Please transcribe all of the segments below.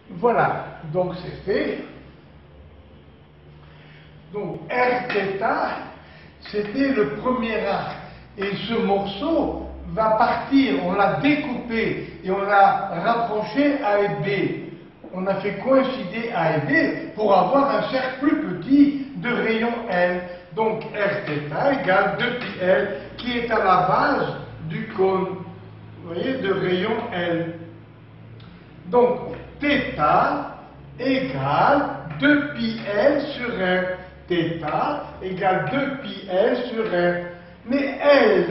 Voilà, donc c'est fait. Donc Rθ, c'était le premier arc. Et ce morceau va partir, on l'a découpé et on l'a rapproché A et B. On a fait coïncider A et B pour avoir un cercle plus petit de rayon L. Donc Rθ égale 2πL qui est à la base du cône, vous voyez, de rayon L. Donc θ égale 2πL sur R. θ égale 2πL sur R. Mais L,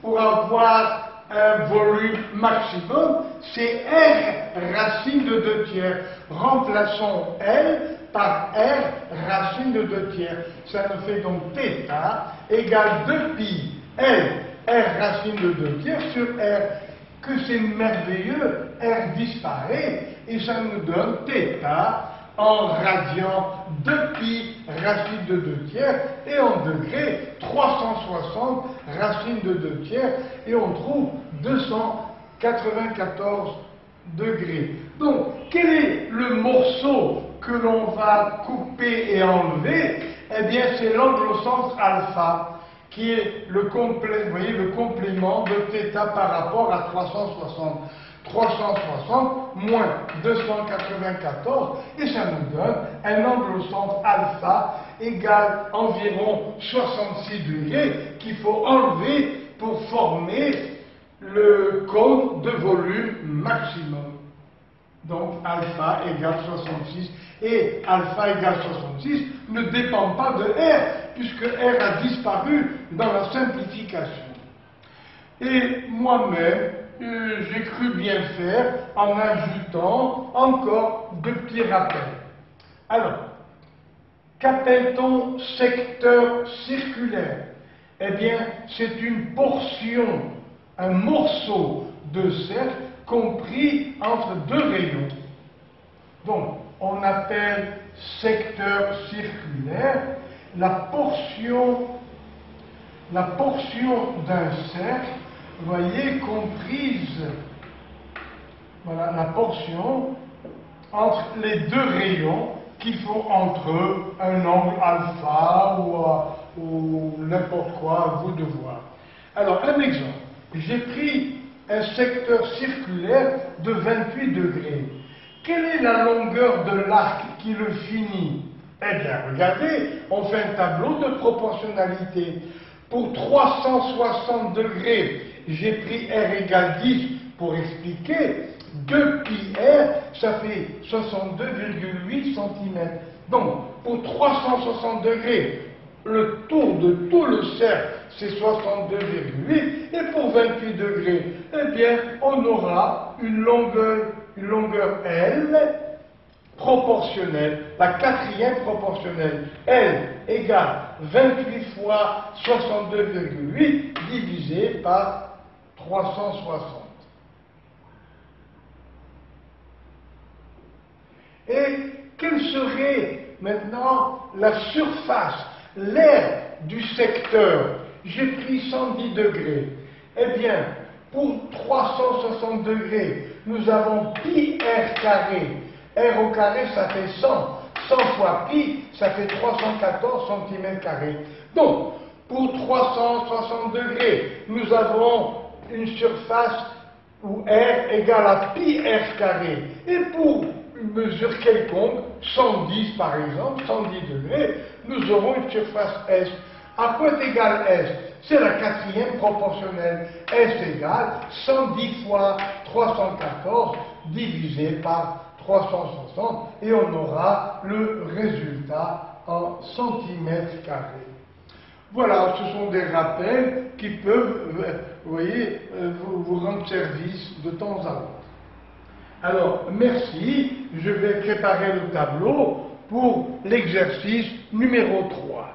pour avoir un volume maximum, c'est R racine de 2 tiers. Remplaçons L par R racine de 2 tiers. Ça nous fait donc θ égale 2π L, R racine de 2 tiers sur R. Que c'est merveilleux, R disparaît et ça nous donne θ en radian 2π racine de 2 tiers et en degrés 360 racine de 2 tiers et on trouve 294 degrés. Donc, quel est le morceau que l'on va couper et enlever? Eh bien, c'est l'angle au centre alpha qui est le complément de θ par rapport à 360. 360 moins 294 et ça nous donne un angle au centre alpha égal environ 66 degrés qu'il faut enlever pour former le cône de volume maximum. Donc alpha égale 66 et alpha égale 66 ne dépend pas de R puisque R a disparu dans la simplification. Et moi-même, j'ai cru bien faire en ajoutant encore de petits rappels. Alors, qu'appelle-t-on secteur circulaire? Eh bien, c'est une portion, un morceau de cercle compris entre deux rayons. Donc, on appelle secteur circulaire la portion d'un cercle, vous voyez, comprise, voilà, la portion entre les deux rayons qui font entre eux un angle alpha ou n'importe quoi, à vous de voir. Alors, un exemple. J'ai pris un secteur circulaire de 28 degrés. Quelle est la longueur de l'arc qui le finit? Eh bien, regardez, on fait un tableau de proportionnalité. Pour 360 degrés, j'ai pris R égale 10 pour expliquer. 2πr, ça fait 62,8 cm. Donc, pour 360 degrés, le tour de tout le cercle, c'est 62,8. Et pour 28 degrés, eh bien, on aura une longueur L proportionnelle, la quatrième proportionnelle. L égale 28 fois 62,8 divisé par 360. Et quelle serait maintenant la surface, l'aire du secteur? J'ai pris 110 degrés. Eh bien, pour 360 degrés, nous avons pi r carré. R au carré, ça fait 100. 100 fois pi, ça fait 314 cm². Donc, pour 360 degrés, nous avons une surface où R égale à pi r carré. Et pour une mesure quelconque, 110 par exemple, 110 degrés, nous aurons une surface S. À quoi est égal S? C'est la quatrième proportionnelle. S égale 110 fois 314 divisé par 360 et on aura le résultat en centimètres carrés. Voilà, ce sont des rappels qui peuvent, vous voyez, vous rendre service de temps à autre. Alors, merci, je vais préparer le tableau pour l'exercice numéro 3.